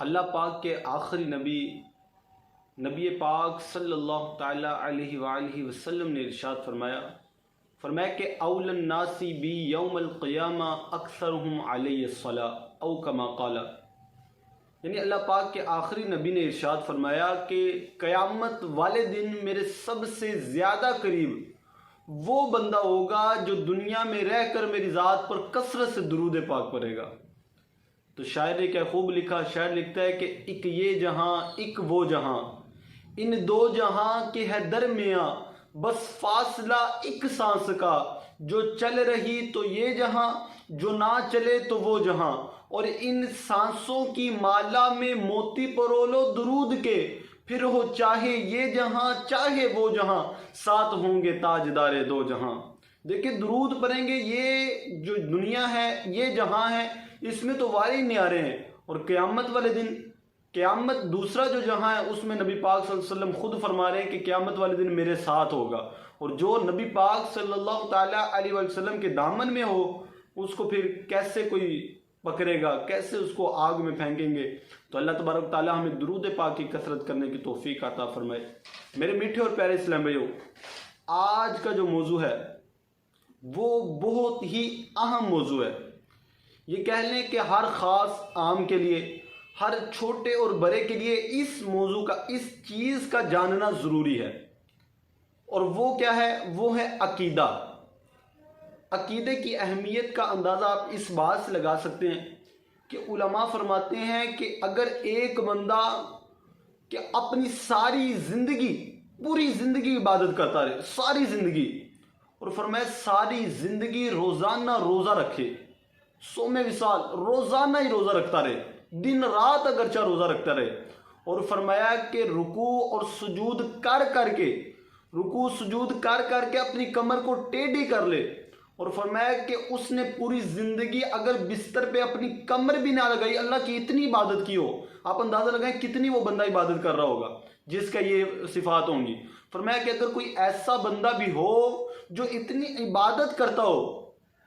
اللہ پاک کے آخری نبی پاک صلی اللہ تعالیٰ علیہ وآلہ وسلم نے ارشاد فرمایا کہ اول الناس بی یوم القیامہ اکثرہم علیہ الصلاۃ او کما قال، یعنی اللہ پاک کے آخری نبی نے ارشاد فرمایا کہ قیامت والے دن میرے سب سے زیادہ قریب وہ بندہ ہوگا جو دنیا میں رہ کر میری ذات پر کثرت سے درود پاک پڑھے گا۔ تو شاعر نے کیا خوب لکھا، شاعر لکھتا ہے کہ ایک یہ جہاں ایک وہ جہاں، ان دو جہاں کے ہے درمیاں بس فاصلہ ایک سانس کا، جو چل رہی تو یہ جہاں، جو نہ چلے تو وہ جہاں، اور ان سانسوں کی مالا میں موتی پرولو درود کے، پھر ہو چاہے یہ جہاں چاہے وہ جہاں، ساتھ ہوں گے تاجدار دو جہاں۔ دیکھیں درود پڑھیں گے، یہ جو دنیا ہے یہ جہاں ہے اس میں تو وارے نیارے ہیں، اور قیامت والے دن، قیامت دوسرا جو جہاں ہے اس میں نبی پاک صلی اللہ علیہ وسلم خود فرما رہے ہیں کہ قیامت والے دن میرے ساتھ ہوگا، اور جو نبی پاک صلی اللہ تعالیٰ علیہ وسلم کے دامن میں ہو اس کو پھر کیسے کوئی پکڑے گا، کیسے اس کو آگ میں پھینکیں گے۔ تو اللہ تبارک تعالیٰ ہمیں درود پاک کی کثرت کرنے کی توفیق عطا فرمائے۔ میرے میٹھے اور پیارے اسلام بھائیو، آج کا جو موضوع ہے وہ بہت ہی اہم موضوع ہے۔ یہ کہہ لیں کہ ہر خاص عام کے لیے، ہر چھوٹے اور بڑے کے لیے اس موضوع کا، اس چیز کا جاننا ضروری ہے، اور وہ کیا ہے؟ وہ ہے عقیدہ۔ عقیدے کی اہمیت کا اندازہ آپ اس بات سے لگا سکتے ہیں کہ علماء فرماتے ہیں کہ اگر ایک بندہ کہ اپنی ساری زندگی، پوری زندگی عبادت کرتا رہے، ساری زندگی، اور فرمایا ساری زندگی روزانہ روزہ رکھے، صوم وصال روزانہ ہی روزہ رکھتا رہے، دن رات اگرچہ روزہ رکھتا رہے، اور فرمایا کہ رکوع اور سجود کر کر کے اپنی کمر کو ٹیڑھی کر لے، اور فرمایا کہ اس نے پوری زندگی اگر بستر پہ اپنی کمر بھی نہ لگائی، اللہ کی اتنی عبادت کی ہو، آپ اندازہ لگائیں کتنی وہ بندہ عبادت کر رہا ہوگا جس کا یہ صفات ہوں گی۔ فرمایا کہ اگر کوئی ایسا بندہ بھی ہو جو اتنی عبادت کرتا ہو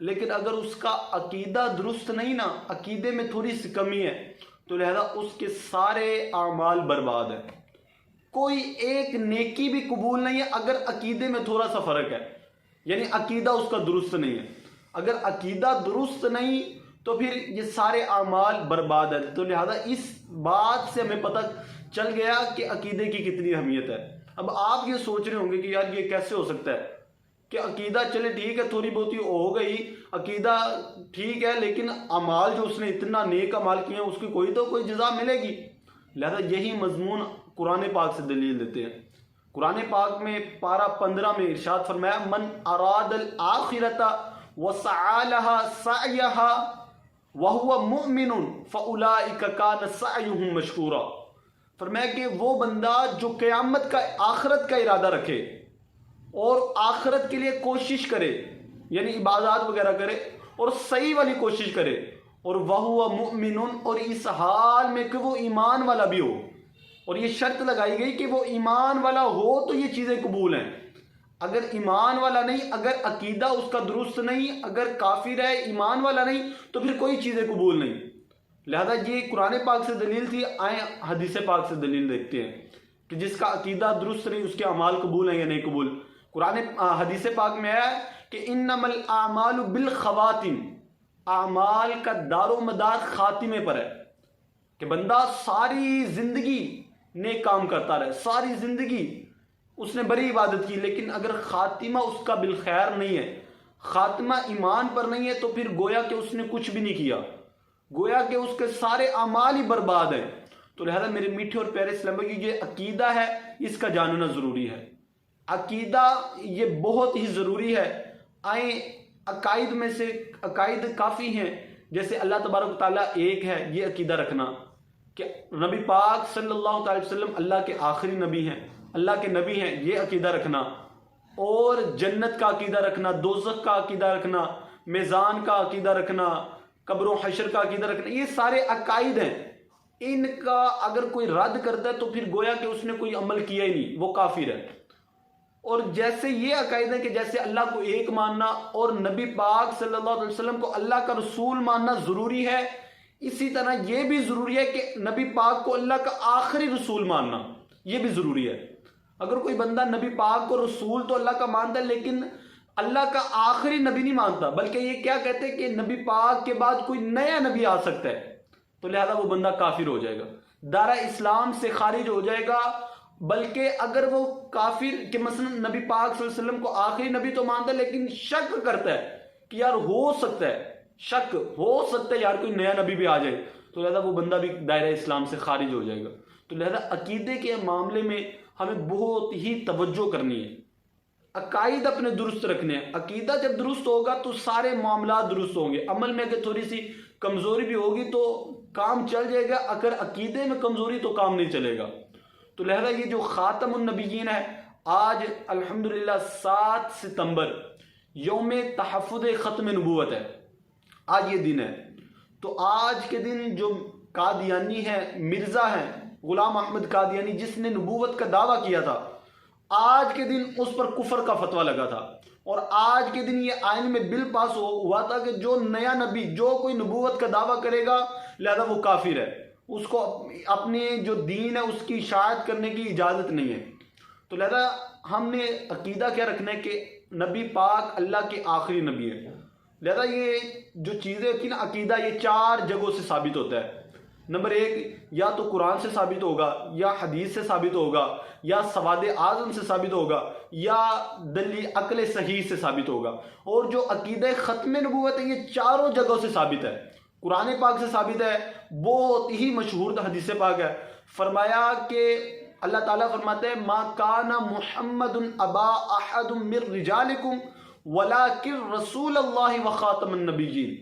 لیکن اگر اس کا عقیدہ درست نہیں نا، عقیدے میں تھوڑی سی کمی ہے، تو لہذا اس کے سارے اعمال برباد ہیں، کوئی ایک نیکی بھی قبول نہیں ہے اگر عقیدے میں تھوڑا سا فرق ہے، یعنی عقیدہ اس کا درست نہیں ہے۔ اگر عقیدہ درست نہیں تو پھر یہ سارے اعمال برباد ہیں۔ تو لہذا اس بات سے ہمیں پتہ چل گیا کہ عقیدے کی کتنی اہمیت ہے۔ اب آپ یہ سوچ رہے ہوں گے کہ یار یہ کیسے ہو سکتا ہے کہ عقیدہ چلے ٹھیک ہے، تھوڑی بہت ہی ہو گئی، عقیدہ ٹھیک ہے، لیکن اعمال جو اس نے اتنا نیک اعمال کیے ہیں اس کی کوئی تو کوئی جزا ملے گی۔ لہذا یہی مضمون قرآن پاک سے دلیل دیتے ہیں۔ قرآن پاک میں پارہ 15 میں ارشاد فرمایا من اراد الآخرۃ وسعی لها سعیها وهو مؤمن فاولئک کان سعیهم مشکورا۔ فرمایا کہ وہ بندہ جو قیامت کا، آخرت کا ارادہ رکھے اور آخرت کے لیے کوشش کرے، یعنی عبادات وغیرہ کرے اور صحیح والی کوشش کرے، اور وَهُوَ مُؤْمِنٌ، اور اس حال میں کہ وہ ایمان والا بھی ہو، اور یہ شرط لگائی گئی کہ وہ ایمان والا ہو تو یہ چیزیں قبول ہیں۔ اگر ایمان والا نہیں، اگر عقیدہ اس کا درست نہیں، اگر کافر ہے، ایمان والا نہیں، تو پھر کوئی چیزیں قبول نہیں۔ لہذا یہ قرآن پاک سے دلیل تھی۔ آئیں حدیث پاک سے دلیل دیکھتے ہیں کہ جس کا عقیدہ درست نہیں اس کے اعمال قبول ہیں یا نہیں قبول۔ حدیث پاک میں ہے کہ انما الاعمال بالخواتم، اعمال کا دار و مدار خاتمے پر ہے، کہ بندہ ساری زندگی نیک کام کرتا رہے، ساری زندگی اس نے بڑی عبادت کی، لیکن اگر خاتمہ اس کا بالخیر نہیں ہے، خاتمہ ایمان پر نہیں ہے، تو پھر گویا کہ اس نے کچھ بھی نہیں کیا، گویا کہ اس کے سارے اعمال ہی برباد ہیں۔ تو لہذا میرے میٹھے اور پیارے اسلام بھائی، یہ عقیدہ ہے، اس کا جاننا ضروری ہے۔ عقیدہ یہ بہت ہی ضروری ہے۔ آئیں عقائد میں سے عقائد کافی ہیں، جیسے اللہ تبارک تعالیٰ ایک ہے، یہ عقیدہ رکھنا کہ نبی پاک صلی اللہ علیہ وسلم اللہ کے آخری نبی ہیں، اللہ کے نبی ہیں، یہ عقیدہ رکھنا، اور جنت کا عقیدہ رکھنا، دوزخ کا عقیدہ رکھنا، میزان کا عقیدہ رکھنا، قبر و حشر کا عقیدہ رکھنا، یہ سارے عقائد ہیں۔ ان کا اگر کوئی رد کرتا ہے تو پھر گویا کہ اس نے کوئی عمل کیا ہی نہیں، وہ کافر ہے۔ اور جیسے یہ عقائد ہے کہ جیسے اللہ کو ایک ماننا اور نبی پاک صلی اللہ علیہ وسلم کو اللہ کا رسول ماننا ضروری ہے، اسی طرح یہ بھی ضروری ہے کہ نبی پاک کو اللہ کا آخری رسول ماننا، یہ بھی ضروری ہے۔ اگر کوئی بندہ نبی پاک کو رسول تو اللہ کا مانتا ہے لیکن اللہ کا آخری نبی نہیں مانتا، بلکہ یہ کیا کہتے ہیں کہ نبی پاک کے بعد کوئی نیا نبی آ سکتا ہے، تو لہذا وہ بندہ کافر ہو جائے گا، دائرہ اسلام سے خارج ہو جائے گا۔ بلکہ اگر وہ کافر کہ مثلا نبی پاک صلی اللہ علیہ وسلم کو آخری نبی تو مانتا ہے لیکن شک کرتا ہے کہ یار ہو سکتا ہے یار کوئی نیا نبی بھی آ جائے، تو لہذا وہ بندہ بھی دائرہ اسلام سے خارج ہو جائے گا۔ تو لہذا عقیدے کے معاملے میں ہمیں بہت ہی توجہ کرنی ہے، عقائد اپنے درست رکھنے ہیں۔ عقیدہ جب درست ہوگا تو سارے معاملات درست ہوں گے۔ عمل میں اگر تھوڑی سی کمزوری بھی ہوگی تو کام چل جائے گا، اگر عقیدے میں کمزوری تو کام نہیں چلے گا۔ تو لہذا یہ جو خاتم النبیین ہے، آج الحمدللہ 7 ستمبر یوم تحفظ ختم نبوت ہے، آج یہ دن ہے۔ تو آج کے دن جو قادیانی ہے، مرزا ہے غلام احمد قادیانی، جس نے نبوت کا دعویٰ کیا تھا، آج کے دن اس پر کفر کا فتویٰ لگا تھا، اور آج کے دن یہ آئین میں بل پاس ہوا تھا کہ جو نیا نبی، جو کوئی نبوت کا دعویٰ کرے گا لہذا وہ کافر ہے، اس کو اپنے جو دین ہے اس کی اشاعت کرنے کی اجازت نہیں ہے۔ تو لہذا ہم نے عقیدہ کیا رکھنا ہے کہ نبی پاک اللہ کے آخری نبی ہے۔ لہذا یہ جو چیزیں ہوتی ہیں نا، عقیدہ یہ 4 جگہوں سے ثابت ہوتا ہے۔ نمبر 1، یا تو قرآن سے ثابت ہوگا، یا حدیث سے ثابت ہوگا، یا سواد اعظم سے ثابت ہوگا، یا دلیل عقل صحیح سے ثابت ہوگا۔ اور جو عقیدہ ختم نبوت ہے یہ 4 جگہوں سے ثابت ہے۔ قرآن پاک سے ثابت ہے، بہت ہی مشہور حدیث پاک ہے، فرمایا کہ اللہ تعالیٰ فرماتے ہیں ما کان محمد ابا احد من رجالکم ولکن رسول اللہ وخاتم النبیین،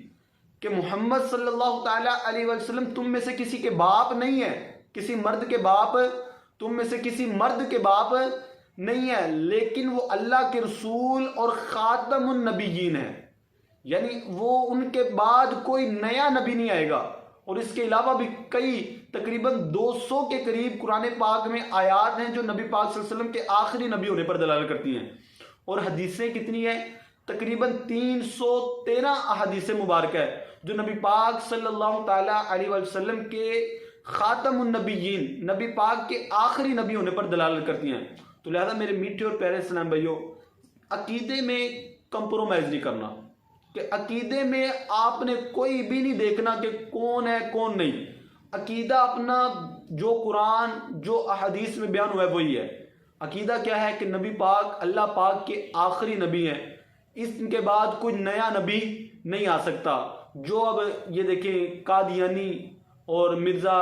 کہ محمد صلی اللہ تعالیٰ علیہ وسلم تم میں سے کسی کے باپ نہیں ہے، کسی مرد کے باپ، تم میں سے کسی مرد کے باپ نہیں ہے، لیکن وہ اللہ کے رسول اور خاتم النبیین ہے، یعنی وہ ان کے بعد کوئی نیا نبی نہیں آئے گا۔ اور اس کے علاوہ بھی کئی تقریباً 200 کے قریب قرآن پاک میں آیات ہیں جو نبی پاک صلی اللہ علیہ وسلم کے آخری نبی ہونے پر دلالت کرتی ہیں۔ اور حدیثیں کتنی ہیں؟ تقریباً 313 احادیث مبارکہ ہے جو نبی پاک صلی اللہ تعالیٰ علیہ وسلم کے خاتم النبیین، نبی پاک کے آخری نبی ہونے پر دلالت کرتی ہیں۔ تو لہذا میرے میٹھے اور پیارے اسلام بھائیوں، عقیدے میں کمپرومائز نہیں کرنا، کہ عقیدے میں آپ نے کوئی بھی نہیں دیکھنا کہ کون ہے کون نہیں۔ عقیدہ اپنا جو قرآن جو احادیث میں بیان ہوا ہے وہی ہے۔ عقیدہ کیا ہے کہ نبی پاک اللہ پاک کے آخری نبی ہیں، اس کے بعد کوئی نیا نبی نہیں آ سکتا۔ جو اب یہ دیکھیں قادیانی اور مرزا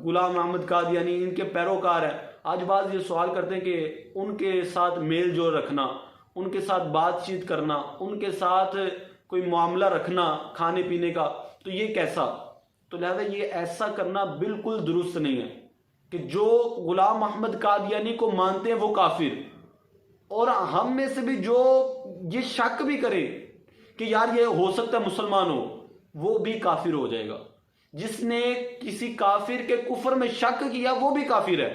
غلام احمد قادیانی ان کے پیروکار ہیں، آج بعض یہ سوال کرتے ہیں کہ ان کے ساتھ میل جول رکھنا، ان کے ساتھ بات چیت کرنا، ان کے ساتھ کوئی معاملہ رکھنا کھانے پینے کا، تو یہ کیسا؟ تو لہذا یہ ایسا کرنا بالکل درست نہیں ہے کہ جو غلام احمد قادیانی کو مانتے ہیں وہ کافر، اور ہم میں سے بھی جو یہ شک بھی کرے کہ یار یہ ہو سکتا ہے مسلمان ہو، وہ بھی کافر ہو جائے گا۔ جس نے کسی کافر کے کفر میں شک کیا وہ بھی کافر ہے،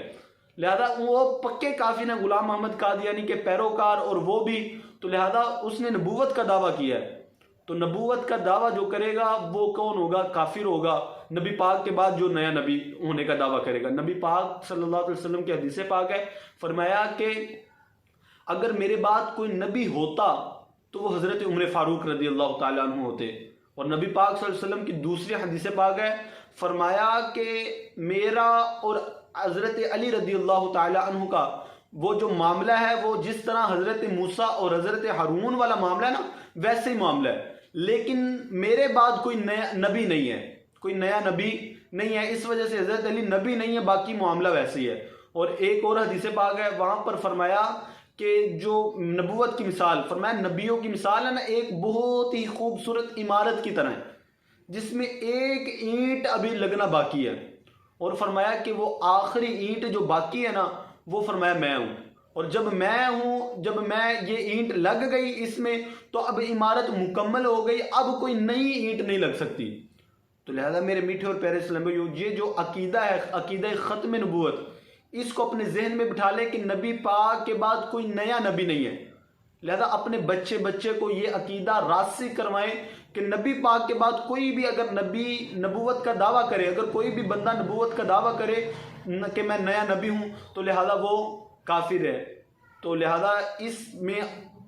لہذا وہ پکے کافر ہیں غلام احمد قادیانی کے پیروکار، اور وہ بھی، تو لہذا اس نے نبوت کا دعویٰ کیا ہے، تو نبوت کا دعویٰ جو کرے گا وہ کون ہوگا؟ کافر ہوگا۔ نبی پاک کے بعد جو نیا نبی ہونے کا دعویٰ کرے گا، نبی پاک صلی اللہ علیہ وسلم کی حدیث پاک ہے، فرمایا کہ اگر میرے بعد کوئی نبی ہوتا تو وہ حضرت عمر فاروق رضی اللہ تعالیٰ عنہ ہوتے۔ اور نبی پاک صلی اللہ علیہ وسلم کی دوسری حدیث پاک ہے، فرمایا کہ میرا اور حضرت علی رضی اللہ تعالیٰ عنہ کا وہ جو معاملہ ہے وہ جس طرح حضرت موسیٰ اور حضرت ہارون والا معاملہ ہے نا، ویسے ہی معاملہ ہے، لیکن میرے بعد کوئی نیا نبی نہیں ہے، کوئی نیا نبی نہیں ہے، اس وجہ سے حضرت علی نبی نہیں ہے، باقی معاملہ ویسے ہی ہے۔ اور ایک اور حدیث پاک ہے، وہاں پر فرمایا کہ جو نبوت کی مثال، فرمایا نبیوں کی مثال ہے نا ایک بہت ہی خوبصورت عمارت کی طرح ہے جس میں ایک اینٹ ابھی لگنا باقی ہے، اور فرمایا کہ وہ آخری اینٹ جو باقی ہے نا وہ فرمایا میں ہوں، اور جب میں یہ اینٹ لگ گئی اس میں تو اب عمارت مکمل ہو گئی، اب کوئی نئی اینٹ نہیں لگ سکتی۔ تو لہذا میرے میٹھے اور پیارے اسلام بھائیو، یہ جو عقیدہ ہے، عقیدہ ختم نبوت، اس کو اپنے ذہن میں بٹھا لیں کہ نبی پاک کے بعد کوئی نیا نبی نہیں ہے۔ لہذا اپنے بچے کو یہ عقیدہ راسخ کروائیں کہ نبی پاک کے بعد کوئی بھی اگر نبی نبوت کا دعویٰ کرے، اگر کوئی بھی بندہ نبوت کا دعویٰ کرے کہ میں نیا نبی ہوں، تو لہذا وہ کافر ہے۔ تو لہذا اس میں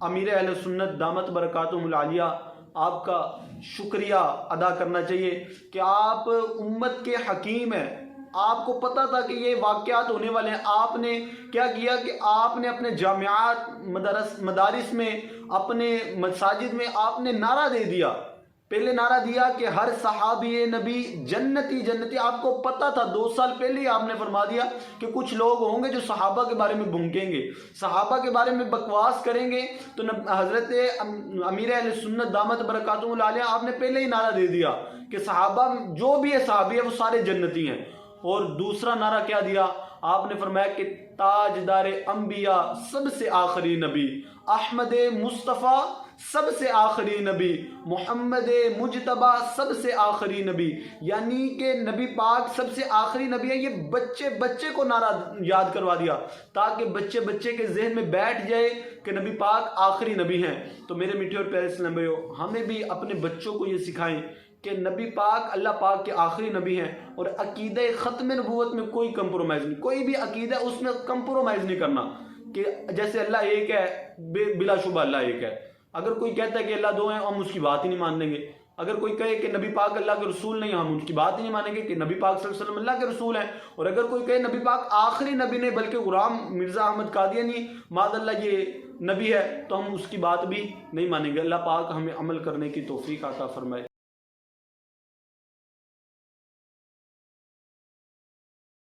امیر اہل سنت دامت برکاتہم العالیہ آپ کا شکریہ ادا کرنا چاہیے کہ آپ امت کے حکیم ہیں، آپ کو پتہ تھا کہ یہ واقعات ہونے والے ہیں۔ آپ نے کیا کیا کہ آپ نے اپنے جامعات، مدارس میں، اپنے مساجد میں آپ نے نعرہ دے دیا، پہلے نعرہ دیا کہ ہر صحابی نبی جنتی جنتی۔ آپ کو پتہ تھا، 2 سال پہلے ہی آپ نے فرما دیا کہ کچھ لوگ ہوں گے جو صحابہ کے بارے میں بھونکیں گے، صحابہ کے بارے میں بکواس کریں گے۔ تو حضرت امیر اہل سنت دامت برکاتہم العالیہ آپ نے پہلے ہی نعرہ دے دیا کہ صحابہ جو بھی ہے صحابی ہے وہ سارے جنتی ہیں۔ اور دوسرا نعرہ کیا دیا؟ آپ نے فرمایا کہ تاجدار انبیاء سب سے آخری نبی، احمد مصطفیٰ سب سے آخری نبی، محمد مجتبیٰ سب سے آخری نبی، یعنی کہ نبی پاک سب سے آخری نبی ہے۔ یہ بچے بچے کو نعرہ یاد کروا دیا تاکہ بچے بچے کے ذہن میں بیٹھ جائے کہ نبی پاک آخری نبی ہیں۔ تو میرے میٹھے اور پیارے اسلام بھائیو، ہمیں بھی اپنے بچوں کو یہ سکھائیں کہ نبی پاک اللہ پاک کے آخری نبی ہیں، اور عقیدہ ختم نبوت میں کوئی کمپرومائز نہیں، کوئی بھی عقیدہ اس میں کمپرومائز نہیں کرنا کہ جیسے اللہ ایک ہے، بلا شبہ اللہ ایک ہے۔ اگر کوئی کہتا ہے کہ اللہ 2 ہیں، ہم اس کی بات ہی نہیں مان لیں گے۔ اگر کوئی کہے کہ نبی پاک اللہ کے رسول نہیں، ہم ان کی بات ہی نہیں مانیں گے کہ نبی پاک صلی اللہ علیہ وسلم اللہ کے رسول ہیں۔ اور اگر کوئی کہے نبی پاک آخری نبی نہیں بلکہ غلام مرزا احمد قادیانی معاذ اللہ یہ نبی ہے، تو ہم اس کی بات بھی نہیں مانیں گے۔ اللہ پاک ہمیں عمل کرنے کی توفیق عطا فرمائے۔